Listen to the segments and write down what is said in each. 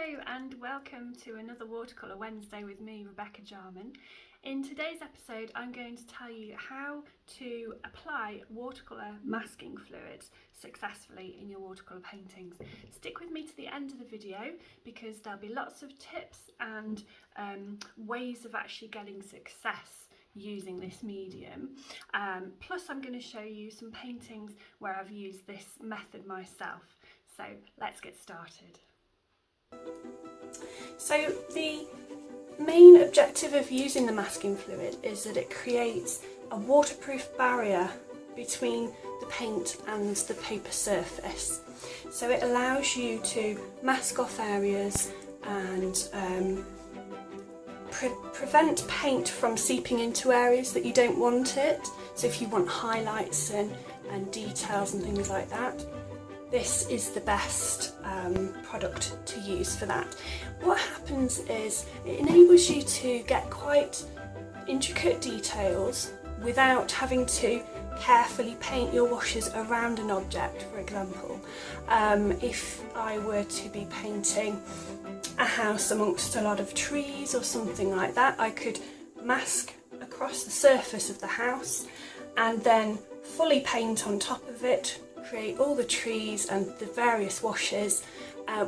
Hello and welcome to another Watercolour Wednesday with me, Rebecca Jarman. In today's episode I'm going to tell you how to apply watercolour masking fluid successfully in your watercolour paintings. Stick with me to the end of the video because there'll be lots of tips and ways of actually getting success using this medium. Plus I'm going to show you some paintings where I've used this method myself. So let's get started. So the main objective of using the masking fluid is that it creates a waterproof barrier between the paint and the paper surface. So it allows you to mask off areas and prevent paint from seeping into areas that you don't want it. So if you want highlights and details and things like that, this is the best product to use for that. What happens is it enables you to get quite intricate details without having to carefully paint your washes around an object. For example, if I were to be painting a house amongst a lot of trees or something like that, I could mask across the surface of the house and then fully paint on top of it, create all the trees and the various washes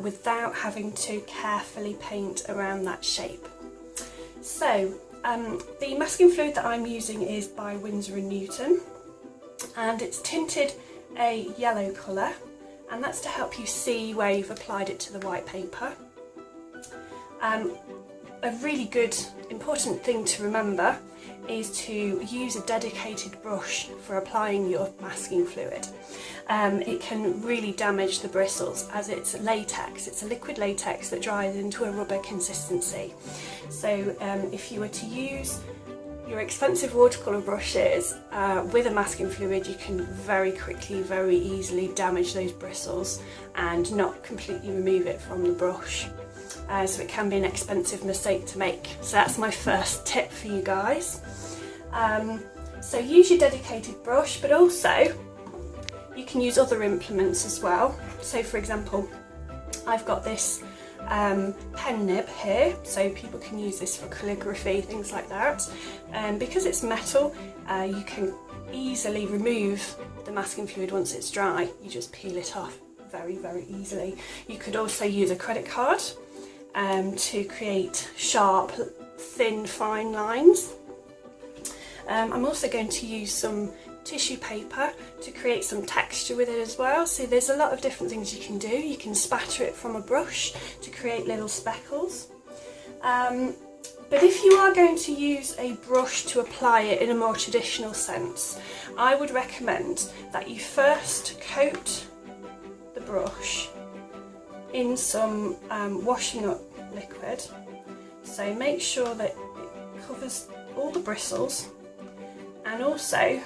without having to carefully paint around that shape. So the masking fluid that I'm using is by Winsor & Newton, and it's tinted a yellow colour, and that's to help you see where you've applied it to the white paper. A really good important thing to remember is to use a dedicated brush for applying your masking fluid. It can really damage the bristles as it's latex. It's a liquid latex that dries into a rubber consistency. So if you were to use your expensive watercolour brushes with a masking fluid, you can very quickly, very easily damage those bristles and not completely remove it from the brush. So it can be an expensive mistake to make. So that's my first tip for you guys. So use your dedicated brush, but also you can use other implements as well. So for example, I've got this pen nib here, so people can use this for calligraphy, things like that. Because it's metal, you can easily remove the masking fluid once it's dry. You just peel it off very, very easily. You could also use a credit card to create sharp, thin, fine lines. I'm also going to use some tissue paper to create some texture with it as well. So there's a lot of different things you can do. You can spatter it from a brush to create little speckles. But if you are going to use a brush to apply it in a more traditional sense, I would recommend that you first coat the brush in some washing up liquid. So make sure that it covers all the bristles, and also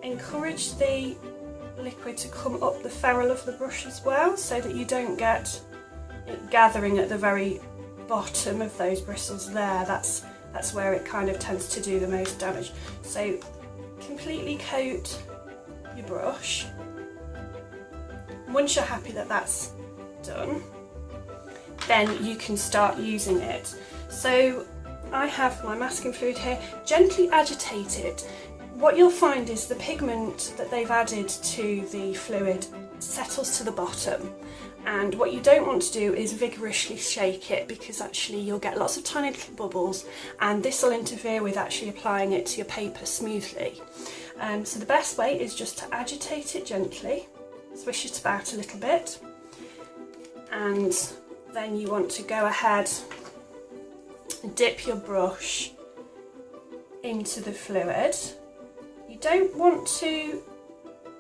encourage the liquid to come up the ferrule of the brush as well, so that you don't get it gathering at the very bottom of those bristles there. That's where it kind of tends to do the most damage. So completely coat your brush. Once you're happy that that's done, then you can start using it. So I have my masking fluid here. Gently agitate it. What you'll find is the pigment that they've added to the fluid settles to the bottom, and what you don't want to do is vigorously shake it, because actually you'll get lots of tiny little bubbles and this will interfere with actually applying it to your paper smoothly. So the best way is just to agitate it gently, swish it about a little bit, and then you want to go ahead and dip your brush into the fluid. You don't want to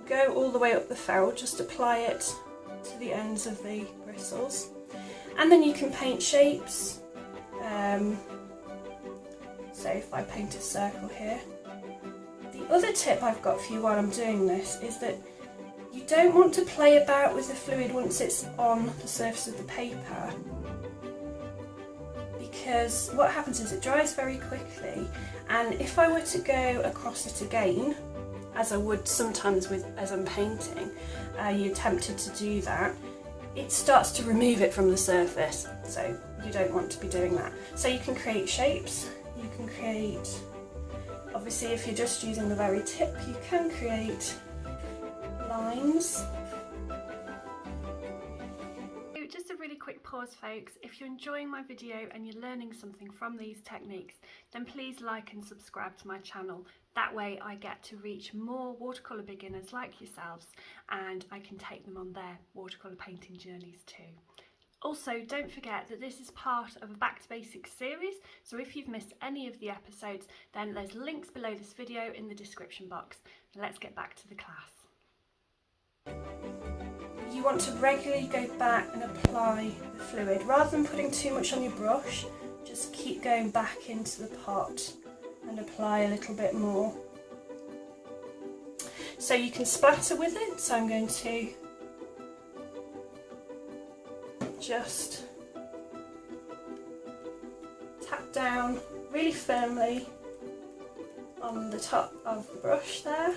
go all the way up the ferrule, just apply it to the ends of the bristles, and then you can paint shapes. So if I paint a circle here. The other tip I've got for you while I'm doing this is that you don't want to play about with the fluid once it's on the surface of the paper, because what happens is it dries very quickly, and if I were to go across it again, as I would sometimes as I'm painting, you're tempted to do that, it starts to remove it from the surface, so you don't want to be doing that. So you can create shapes, you can create, obviously if you're just using the very tip, you can create lines. Just a really quick pause, folks. If you're enjoying my video and you're learning something from these techniques, then please like and subscribe to my channel. That way I get to reach more watercolour beginners like yourselves, and I can take them on their watercolour painting journeys too. Also, don't forget that this is part of a Back to Basics series, so if you've missed any of the episodes, then there's links below this video in the description box. Let's get back to the class. You want to regularly go back and apply the fluid. Rather than putting too much on your brush, just keep going back into the pot and apply a little bit more. So you can splatter with it, so I'm going to just tap down really firmly on the top of the brush there,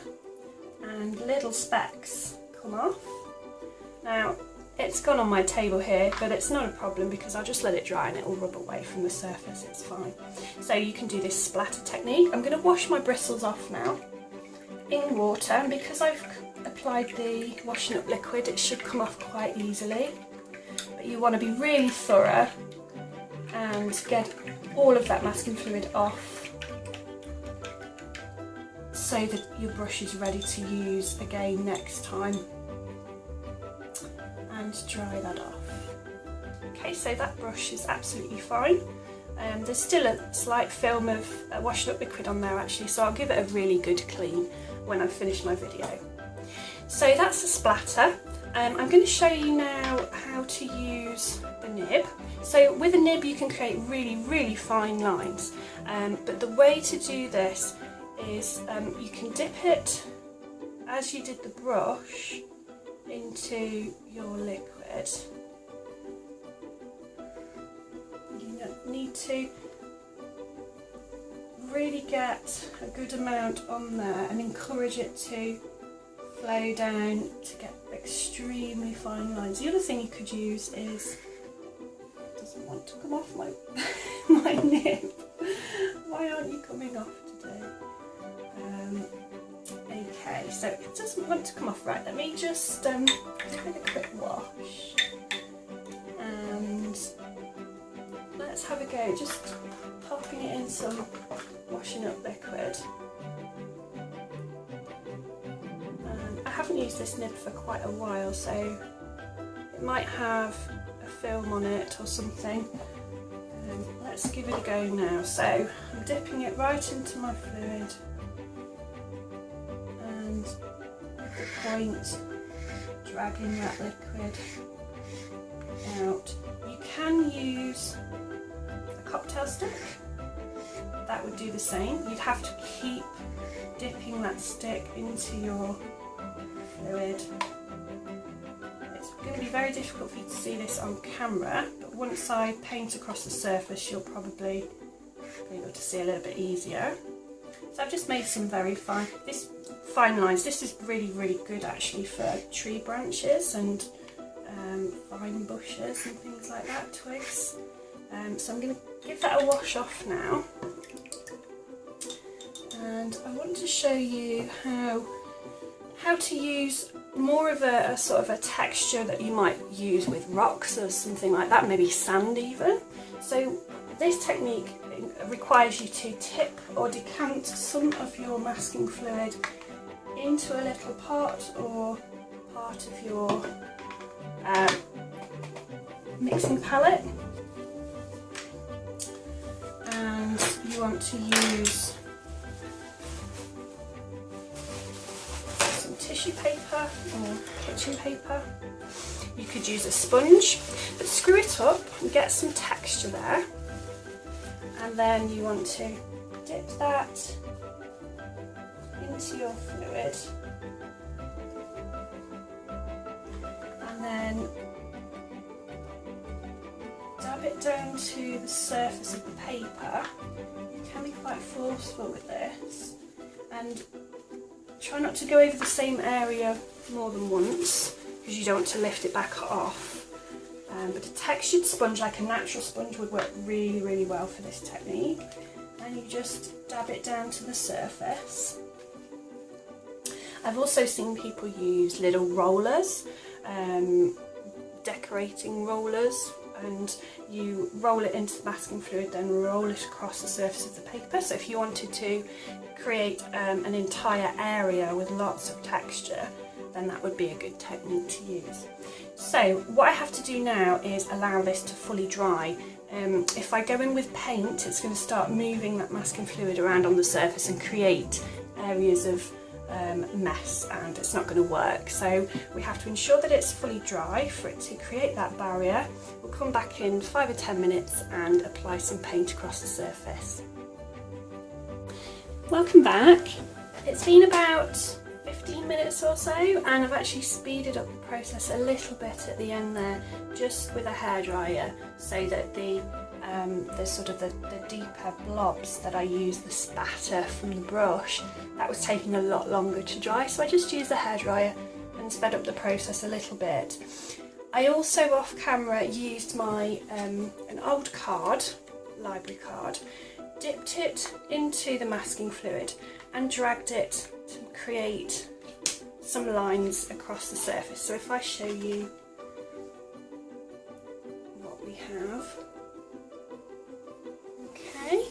and little specks come off. Now, it's gone on my table here, but it's not a problem because I'll just let it dry and it will rub away from the surface, it's fine. So you can do this splatter technique. I'm going to wash my bristles off now in water, and because I've applied the washing up liquid, it should come off quite easily. But you want to be really thorough and get all of that masking fluid off so that your brush is ready to use again next time. And dry that off. Okay, so that brush is absolutely fine. There's still a slight film of washing up liquid on there actually, so I'll give it a really good clean when I've finished my video. So that's the splatter. I'm going to show you now how to use the nib. So with a nib you can create really fine lines, but the way to do this is you can dip it as you did the brush into your liquid. You need to really get a good amount on there and encourage it to flow down to get extremely fine lines. The other thing you could use is, it doesn't want to come off my my nib. Why aren't you coming off today? Okay, so it doesn't want to come off. Right, let me just give it a quick wash and let's have a go, just popping it in some washing up liquid. I haven't used this nib for quite a while, so it might have a film on it or something. Let's give it a go now. So I'm dipping it right into my fluid, at the point dragging that liquid out. You can use a cocktail stick, that would do the same. You'd have to keep dipping that stick into your fluid. It's going to be very difficult for you to see this on camera, but once I paint across the surface you'll probably be able to see a little bit easier. So I've just made some very fine lines. This is really good actually for tree branches and vine bushes and things like that, twigs. So I'm going to give that a wash off now, and I want to show you how to use more of a sort of a texture that you might use with rocks or something like that, maybe sand even. So this technique requires you to tip or decant some of your masking fluid into a little pot or part of your mixing palette, and you want to use some tissue paper or kitchen paper. You could use a sponge, but screw it up and get some texture there, and then you want to dip that into your fluid, and then dab it down to the surface of the paper. You can be quite forceful with this, and try not to go over the same area more than once because you don't want to lift it back off. but a textured sponge, like a natural sponge, would work really, really well for this technique. And you just dab it down to the surface. I've also seen people use little rollers, decorating rollers, and you roll it into the masking fluid, then roll it across the surface of the paper. So if you wanted to create an entire area with lots of texture, then that would be a good technique to use. So what I have to do now is allow this to fully dry. If I go in with paint, it's going to start moving that masking fluid around on the surface and create areas of mess, and it's not going to work. So we have to ensure that it's fully dry for it to create that barrier. We'll come back in 5 or 10 minutes and apply some paint across the surface. Welcome back. It's been about 15 minutes or so, and I've actually speeded up the process a little bit at the end there, just with a hairdryer, so that the sort of the deeper blobs that I use, the spatter from the brush, that was taking a lot longer to dry, so I just used the hairdryer and sped up the process a little bit. I also off camera used my an old card, library card, dipped it into the masking fluid and dragged it to create some lines across the surface. So if I show you what we have. Okay,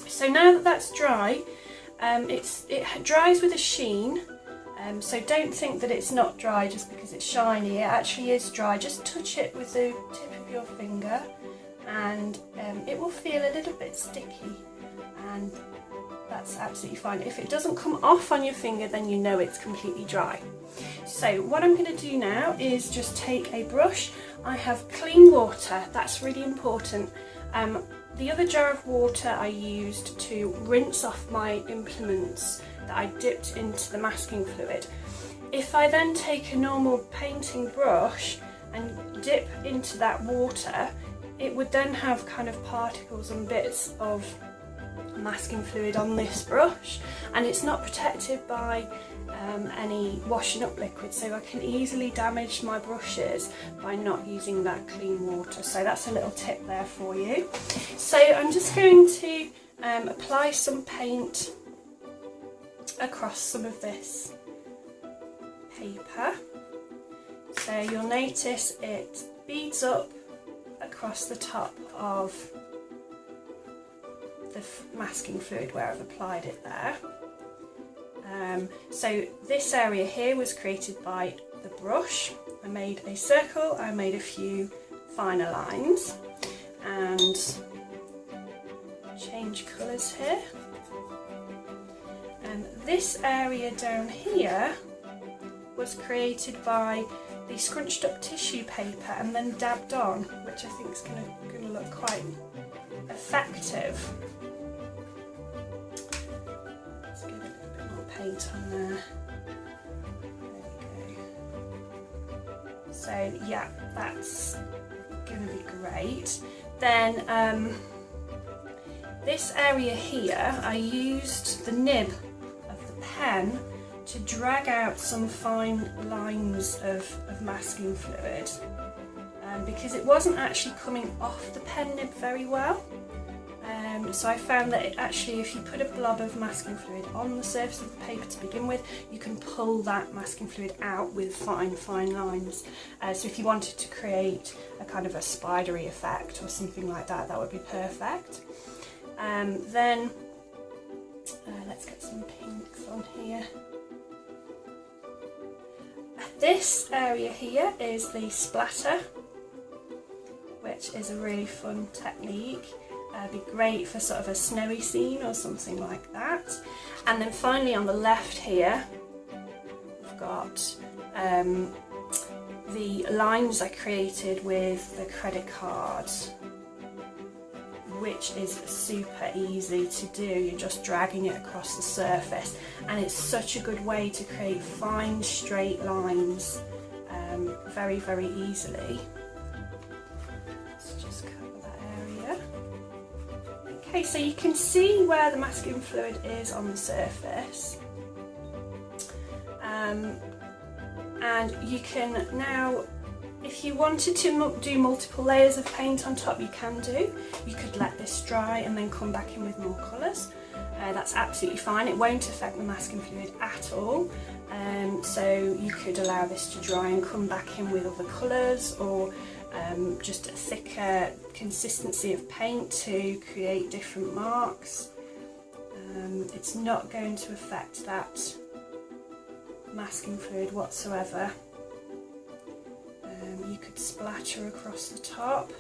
so now that that's dry, it dries with a sheen, so don't think that it's not dry just because it's shiny. It actually is dry. Just touch it with the tip of your finger and it will feel a little bit sticky, and that's absolutely fine. If it doesn't come off on your finger, then you know it's completely dry. So what I'm going to do now is just take a brush. I have clean water, that's really important. The other jar of water I used to rinse off my implements that I dipped into the masking fluid. If I then take a normal painting brush and dip into that water, it would then have kind of particles and bits of masking fluid on this brush, and it's not protected by any washing up liquid, so I can easily damage my brushes by not using that clean water. So that's a little tip there for you. So I'm just going to apply some paint across some of this paper. So you'll notice it beads up across the top of the masking fluid where I've applied it there. So this area here was created by the brush. I made a circle, I made a few finer lines, and change colours here. And this area down here was created by the scrunched up tissue paper and then dabbed on, which I think is going to look quite effective. Let's give it a little bit more paint on there. There we go. So yeah, that's going to be great. Then this area here, I used the nib of the pen to drag out some fine lines of masking fluid, because it wasn't actually coming off the pen nib very well. So I found that actually if you put a blob of masking fluid on the surface of the paper to begin with, you can pull that masking fluid out with fine lines. So if you wanted to create a kind of a spidery effect or something like that, that would be perfect. Then let's get some pinks on here. This area here is the splatter, which is a really fun technique. Be great for sort of a snowy scene or something like that. And then finally on the left here, we've got the lines I created with the credit card, which is super easy to do. You're just dragging it across the surface, and it's such a good way to create fine straight lines very easily. Let's just cover that area. Okay, so you can see where the masking fluid is on the surface, and you can now If you wanted to do multiple layers of paint on top, you can do. You could let this dry and then come back in with more colours. That's absolutely fine. It won't affect the masking fluid at all. So you could allow this to dry and come back in with other colours, or just a thicker consistency of paint to create different marks. It's not going to affect that masking fluid whatsoever. You could splatter across the top.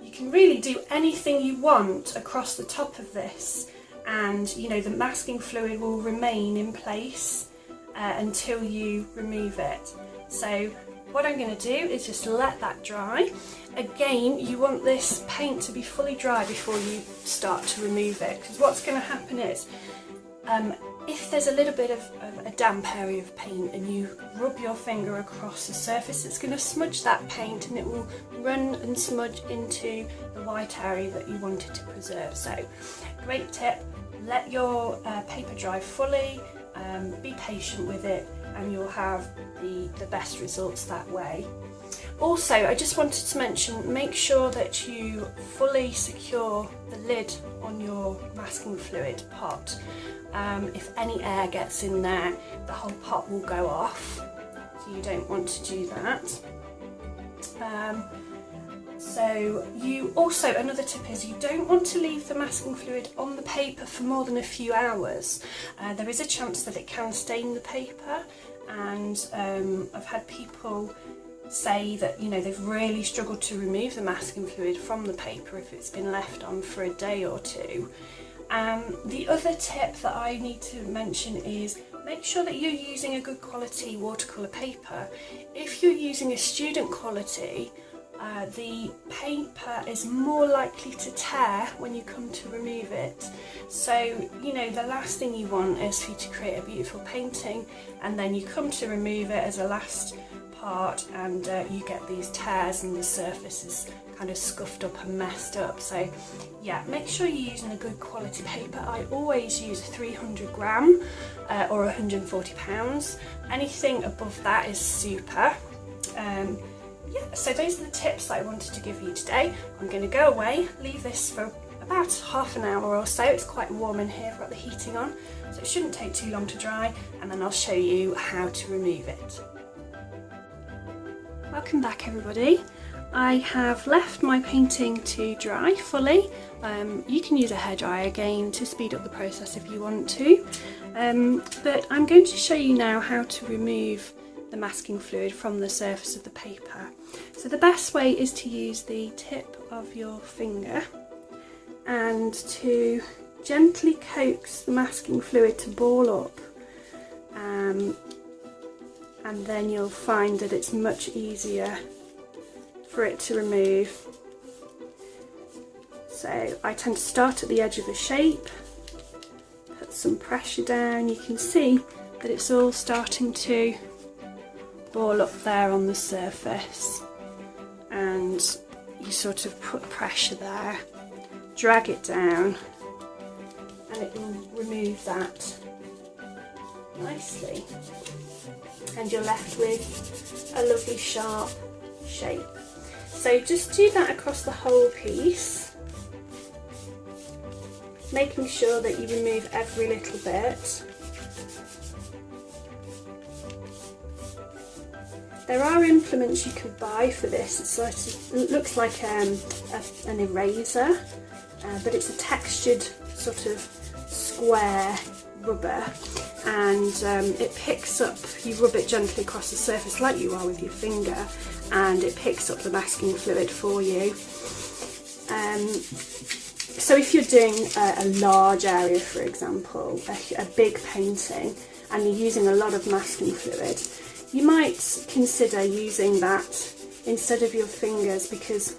You can really do anything you want across the top of this, and you know the masking fluid will remain in place until you remove it. So what I'm going to do is just let that dry. Again, you want this paint to be fully dry before you start to remove it, because what's going to happen is if there's a little bit of a damp area of paint and you rub your finger across the surface, it's going to smudge that paint and it will run and smudge into the white area that you wanted to preserve. So great tip, let your paper dry fully, be patient with it, and you'll have the best results that way. Also, I just wanted to mention, make sure that you fully secure the lid on your masking fluid pot. If any air gets in there, the whole pot will go off, so you don't want to do that. So you also, another tip is you don't want to leave the masking fluid on the paper for more than a few hours. There is a chance that it can stain the paper, and I've had people say that, you know, they've really struggled to remove the masking fluid from the paper if it's been left on for a day or two. The other tip that I need to mention is make sure that you're using a good quality watercolour paper. If you're using a student quality, the paper is more likely to tear when you come to remove it. So, you know, the last thing you want is for you to create a beautiful painting and then you come to remove it as a last part and you get these tears and the surface is kind of scuffed up and messed up. So yeah, make sure you're using a good quality paper. I always use 300 gram or 140 pounds. Anything above that is super. Yeah, so those are the tips that I wanted to give you today. I'm going to go away, leave this for about half an hour or so. It's quite warm in here, I've got the heating on, so it shouldn't take too long to dry, and then I'll show you how to remove it. Welcome back everybody. I have left my painting to dry fully. You can use a hairdryer again to speed up the process if you want to, but I'm going to show you now how to remove the masking fluid from the surface of the paper. So the best way is to use the tip of your finger and to gently coax the masking fluid to ball up, and then you'll find that it's much easier for it to remove. So I tend to start at the edge of the shape, put some pressure down. You can see that it's all starting to ball up there on the surface, and you sort of put pressure there, drag it down, and it will remove that nicely, and you're left with a lovely sharp shape. So just do that across the whole piece, making sure that you remove every little bit. There are implements you can buy for this. It looks like an eraser, but it's a textured sort of square rubber, and it picks up, you rub it gently across the surface like you are with your finger, and it picks up the masking fluid for you. So if you're doing a large area, for example, a big painting, and you're using a lot of masking fluid, you might consider using that instead of your fingers, because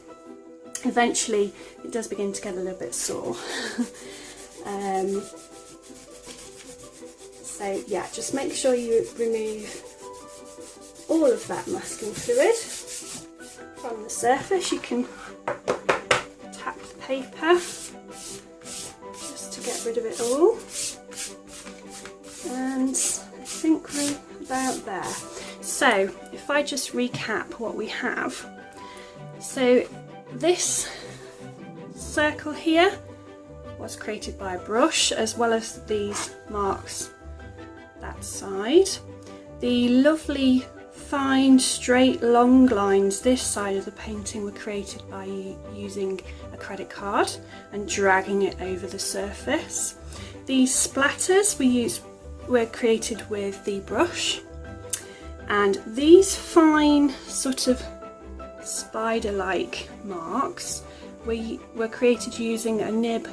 eventually it does begin to get a little bit sore. So yeah, just make sure you remove all of that masking fluid from the surface. You can tap the paper just to get rid of it all, and I think we're about there. So if I just recap what we have. So this circle here was created by a brush, as well as these marks that side. The lovely fine straight long lines this side of the painting were created by using a credit card and dragging it over the surface. These splatters were created with the brush, and these fine sort of spider-like marks were created using a nib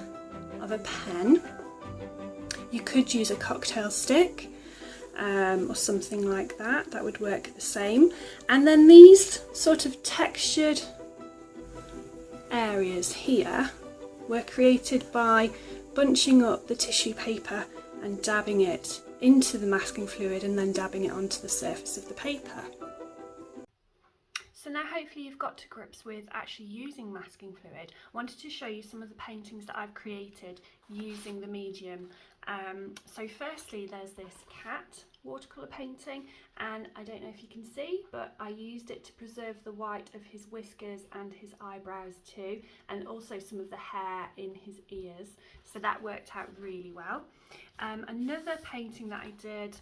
of a pen. You could use a cocktail stick or something like that, that would work the same. And then these sort of textured areas here were created by bunching up the tissue paper and dabbing it into the masking fluid and then dabbing it onto the surface of the paper. So now hopefully you've got to grips with actually using masking fluid. I wanted to show you some of the paintings that I've created using the medium. So firstly, there's this cat watercolour painting, and I don't know if you can see, but I used it to preserve the white of his whiskers and his eyebrows too, and also some of the hair in his ears. So that worked out really well. Another painting that I did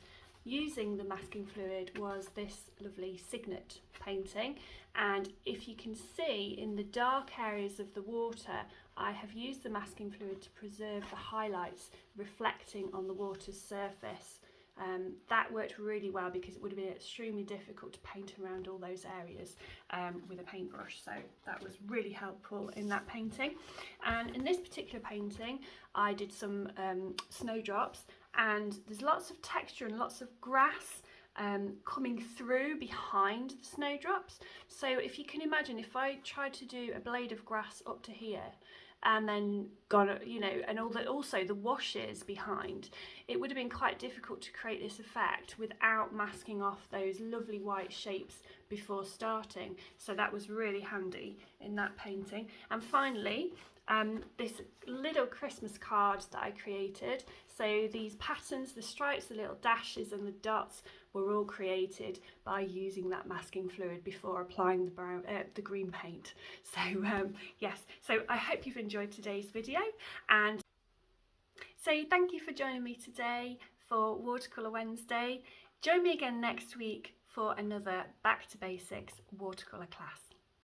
using the masking fluid was this lovely signet painting, and if you can see in the dark areas of the water, I have used the masking fluid to preserve the highlights reflecting on the water's surface. That worked really well because it would have been extremely difficult to paint around all those areas with a paintbrush, so that was really helpful in that painting. And in this particular painting I did some snowdrops, and there's lots of texture and lots of grass coming through behind the snowdrops. So if you can imagine, if I tried to do a blade of grass up to here and then gone, you know, and also the washes behind, it would have been quite difficult to create this effect without masking off those lovely white shapes before starting. So that was really handy in that painting. And finally, this little Christmas card that I created. So these patterns, the stripes, the little dashes and the dots were all created by using that masking fluid before applying the green paint. So yes, so I hope you've enjoyed today's video, and so thank you for joining me today for Watercolour Wednesday. Join me again next week for another Back to Basics watercolour class.